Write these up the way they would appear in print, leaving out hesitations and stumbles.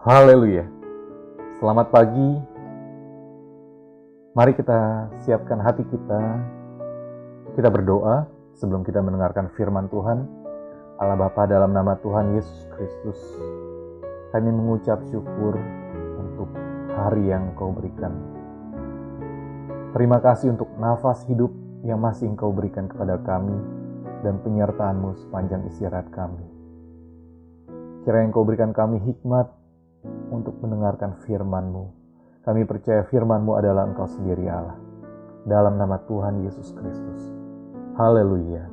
Haleluya. Selamat pagi. Mari kita siapkan hati kita. Kita berdoa sebelum kita mendengarkan firman Tuhan. Allah Bapa, dalam nama Tuhan Yesus Kristus, kami mengucap syukur untuk hari yang Engkau berikan. Terima kasih untuk nafas hidup yang masih Engkau berikan kepada kami dan penyertaan-Mu sepanjang istirahat kami. Kiranya Engkau berikan kami hikmat untuk mendengarkan firman-Mu. Kami percaya firman-Mu adalah Engkau sendiri Allah. Dalam nama Tuhan Yesus Kristus. Haleluya.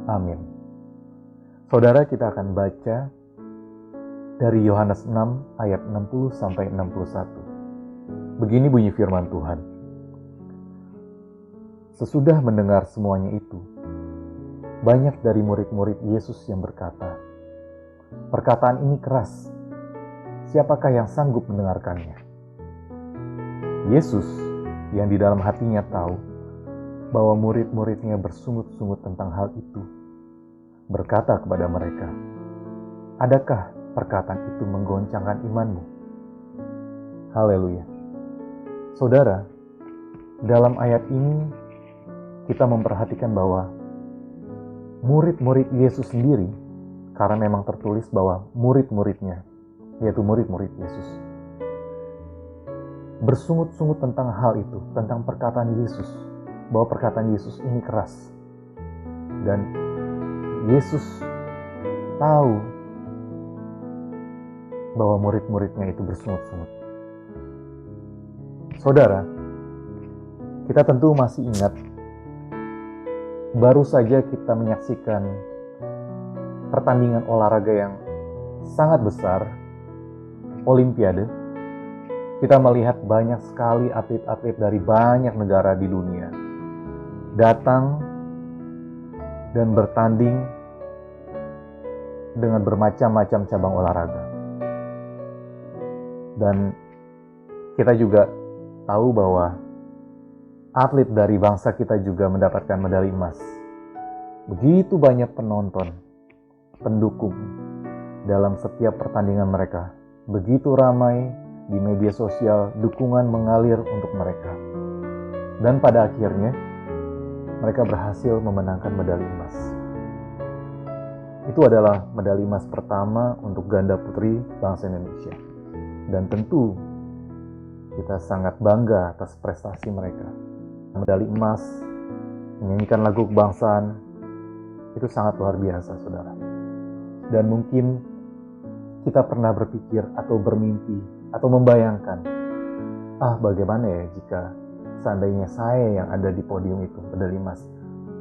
Amin. Saudara, kita akan baca dari Yohanes 6 ayat 60-61. Begini bunyi firman Tuhan. Sesudah mendengar semuanya itu, banyak dari murid-murid Yesus yang berkata, "Perkataan ini keras. Siapakah yang sanggup mendengarkannya?" Yesus yang di dalam hatinya tahu bahwa murid-muridnya bersungut-sungut tentang hal itu, berkata kepada mereka, "Adakah perkataan itu menggoncangkan imanmu?" Haleluya. Saudara, dalam ayat ini kita memperhatikan bahwa murid-murid Yesus sendiri, karena memang tertulis bahwa murid-muridnya, yaitu murid-murid Yesus, bersungut-sungut tentang hal itu, tentang perkataan Yesus, bahwa perkataan Yesus ini keras. Dan Yesus tahu bahwa murid-muridnya itu bersungut-sungut. Saudara, kita tentu masih ingat, baru saja kita menyaksikan pertandingan olahraga yang sangat besar, Olimpiade. Kita melihat banyak sekali atlet-atlet dari banyak negara di dunia datang dan bertanding dengan bermacam-macam cabang olahraga. Dan kita juga tahu bahwa atlet dari bangsa kita juga mendapatkan medali emas. Begitu banyak penonton, pendukung dalam setiap pertandingan mereka. Begitu ramai di media sosial, dukungan mengalir untuk mereka. Dan pada akhirnya, mereka berhasil memenangkan medali emas. Itu adalah medali emas pertama untuk ganda putri bangsa Indonesia. Dan tentu, kita sangat bangga atas prestasi mereka. Medali emas, menyanyikan lagu kebangsaan, itu sangat luar biasa, saudara. Dan mungkin kita pernah berpikir atau bermimpi atau membayangkan, bagaimana ya jika seandainya saya yang ada di podium itu, medali emas.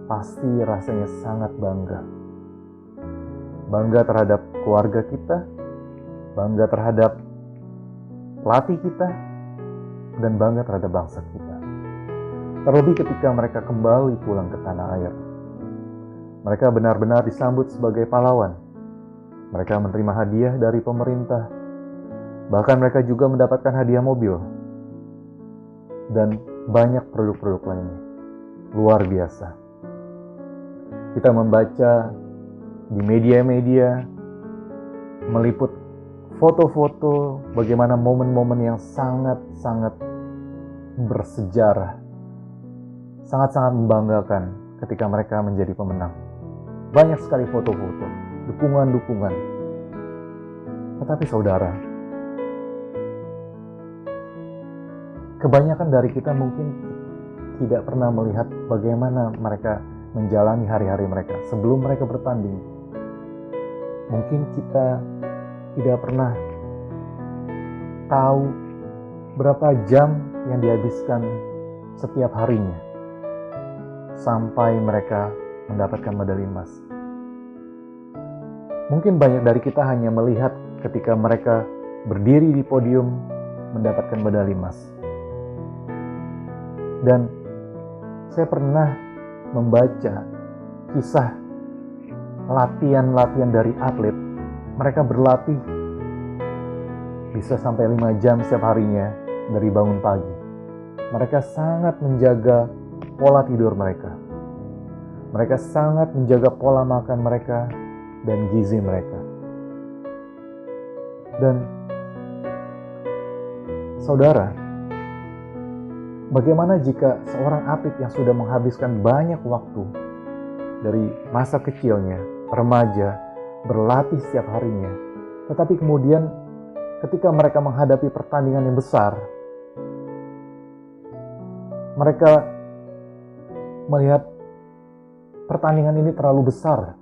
Pasti rasanya sangat bangga. Bangga terhadap keluarga kita, bangga terhadap pelatih kita, dan bangga terhadap bangsa kita. Terlebih ketika mereka kembali pulang ke tanah air. Mereka benar-benar disambut sebagai pahlawan. Mereka menerima hadiah dari pemerintah. Bahkan mereka juga mendapatkan hadiah mobil. Dan banyak produk-produk lainnya. Luar biasa. Kita membaca di media-media, meliput foto-foto bagaimana momen-momen yang sangat-sangat bersejarah. Sangat-sangat membanggakan ketika mereka menjadi pemenang. Banyak sekali foto-foto, dukungan-dukungan. Tetapi saudara, kebanyakan dari kita mungkin tidak pernah melihat bagaimana mereka menjalani hari-hari mereka sebelum mereka bertanding. Mungkin kita tidak pernah tahu berapa jam yang dihabiskan setiap harinya sampai mereka mendapatkan medali emas. Mungkin banyak dari kita hanya melihat ketika mereka berdiri di podium mendapatkan medali emas. Dan saya pernah membaca kisah latihan-latihan dari atlet. Mereka berlatih bisa sampai 5 jam setiap harinya dari bangun pagi. Mereka sangat menjaga pola tidur mereka. Mereka sangat menjaga pola makan mereka dan gizi mereka. Dan Saudara, bagaimana jika seorang atlet yang sudah menghabiskan banyak waktu dari masa kecilnya, remaja, berlatih setiap harinya, tetapi kemudian ketika mereka menghadapi pertandingan yang besar, mereka melihat pertandingan ini terlalu besar.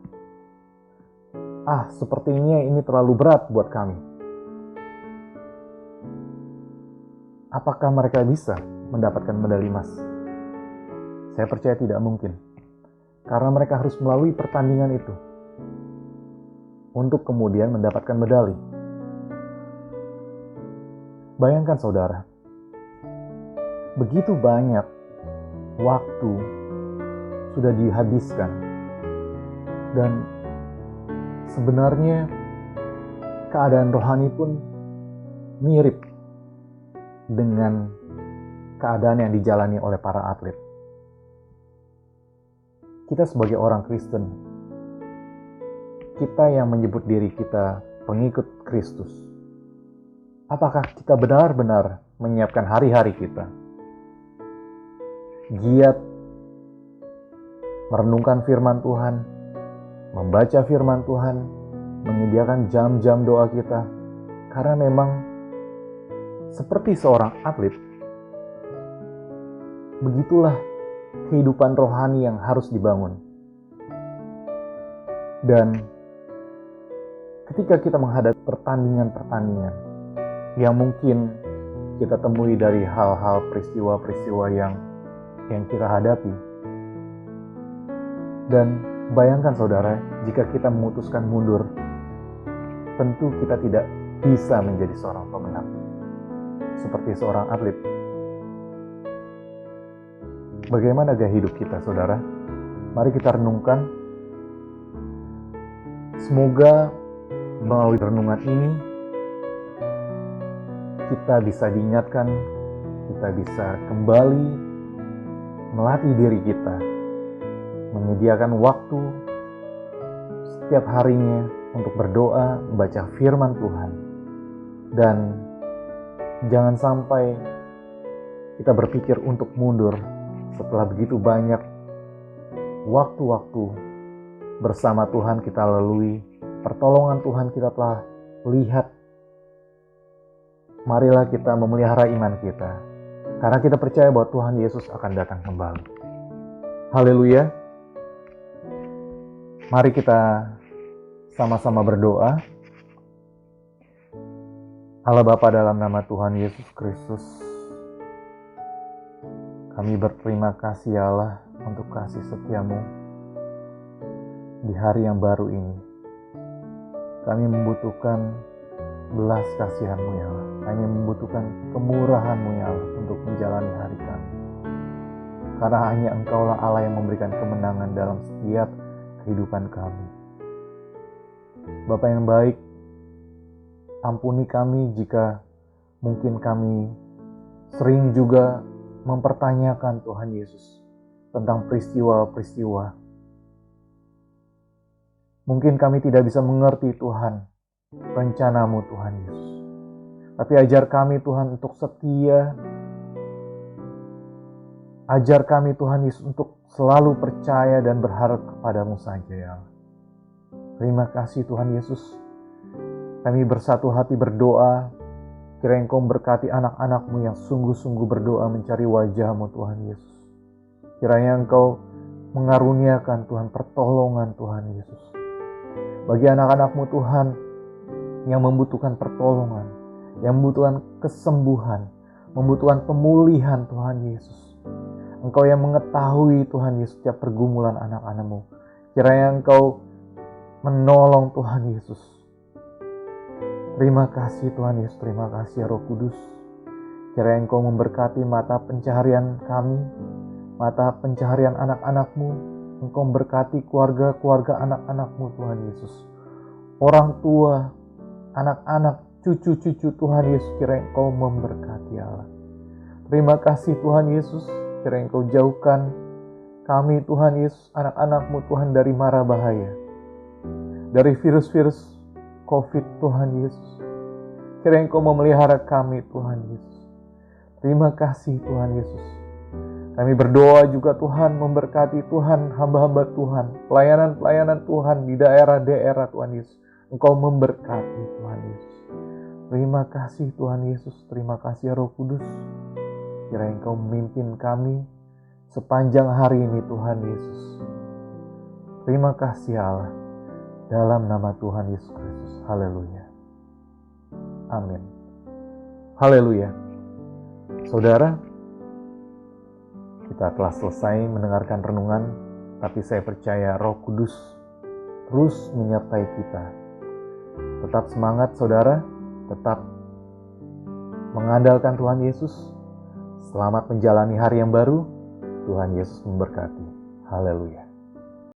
Sepertinya ini terlalu berat buat kami. Apakah mereka bisa mendapatkan medali emas? Saya percaya tidak mungkin. Karena mereka harus melalui pertandingan itu untuk kemudian mendapatkan medali. Bayangkan saudara, begitu banyak waktu sudah dihabiskan dan sebenarnya keadaan rohani pun mirip dengan keadaan yang dijalani oleh para atlet. Kita sebagai orang Kristen, kita yang menyebut diri kita pengikut Kristus, apakah kita benar-benar menyiapkan hari-hari kita giat merenungkan firman Tuhan, membaca firman Tuhan, menyediakan jam-jam doa kita? Karena memang seperti seorang atlet, begitulah kehidupan rohani yang harus dibangun. Dan ketika kita menghadapi pertandingan-pertandingan yang mungkin kita temui dari hal-hal peristiwa-peristiwa yang kita hadapi, dan bayangkan saudara, jika kita memutuskan mundur, tentu kita tidak bisa menjadi seorang pemenang seperti seorang atlet. Bagaimana gaya hidup kita, saudara? Mari kita renungkan. Semoga melalui renungan ini kita bisa diingatkan, kita bisa kembali melatih diri kita, menyediakan waktu setiap harinya untuk berdoa, membaca firman Tuhan. Dan jangan sampai kita berpikir untuk mundur setelah begitu banyak waktu-waktu bersama Tuhan kita lalui, pertolongan Tuhan kita telah lihat. Marilah kita memelihara iman kita, karena kita percaya bahwa Tuhan Yesus akan datang kembali. Haleluya. Mari kita sama-sama berdoa. Allah Bapa, dalam nama Tuhan Yesus Kristus, kami berterima kasih ya Allah untuk kasih setia-Mu di hari yang baru ini. Kami membutuhkan belas kasihan-Mu ya Allah. Kami membutuhkan kemurahan-Mu ya Allah untuk menjalani hari kami. Karena hanya Engkaulah Allah yang memberikan kemenangan dalam setiap kehidupan kami. Bapa yang baik, ampuni kami jika mungkin kami sering juga mempertanyakan Tuhan Yesus tentang peristiwa-peristiwa. Mungkin kami tidak bisa mengerti Tuhan, rencana-Mu Tuhan Yesus. Tapi ajar kami Tuhan untuk setia. Ajar kami Tuhan Yesus untuk selalu percaya dan berharap kepada-Mu saja ya Allah. Terima kasih Tuhan Yesus. Kami bersatu hati berdoa, kiranya Engkau berkati anak-anak-Mu yang sungguh-sungguh berdoa mencari wajah-Mu Tuhan Yesus. Kiranya Engkau mengaruniakan Tuhan pertolongan Tuhan Yesus. Bagi anak-anak-Mu Tuhan yang membutuhkan pertolongan, yang membutuhkan kesembuhan, membutuhkan pemulihan Tuhan Yesus. Engkau yang mengetahui Tuhan Yesus setiap pergumulan anak-anak-Mu. Kiranya Engkau menolong Tuhan Yesus. Terima kasih Tuhan Yesus, terima kasih Roh Kudus. Kiranya Engkau memberkati mata pencaharian kami, mata pencaharian anak-anak-Mu. Engkau memberkati keluarga-keluarga anak-anak-Mu Tuhan Yesus. Orang tua, anak-anak, cucu-cucu Tuhan Yesus, kiranya Engkau memberkati Allah. Terima kasih Tuhan Yesus, kiranya Engkau jauhkan kami Tuhan Yesus, anak-anak-Mu Tuhan dari mara bahaya, dari virus-virus COVID Tuhan Yesus. Kiranya Engkau memelihara kami Tuhan Yesus. Terima kasih Tuhan Yesus. Kami berdoa juga Tuhan, memberkati Tuhan, hamba-hamba Tuhan, pelayanan-pelayanan Tuhan di daerah-daerah Tuhan Yesus. Engkau memberkati Tuhan Yesus. Terima kasih Tuhan Yesus, terima kasih Roh Kudus. Kiranya Engkau memimpin kami sepanjang hari ini Tuhan Yesus. Terima kasih Allah, dalam nama Tuhan Yesus Kristus. Haleluya. Amin. Haleluya. Saudara, kita telah selesai mendengarkan renungan, tapi saya percaya Roh Kudus terus menyertai kita. Tetap semangat saudara, tetap mengandalkan Tuhan Yesus. Selamat menjalani hari yang baru. Tuhan Yesus memberkati. Haleluya.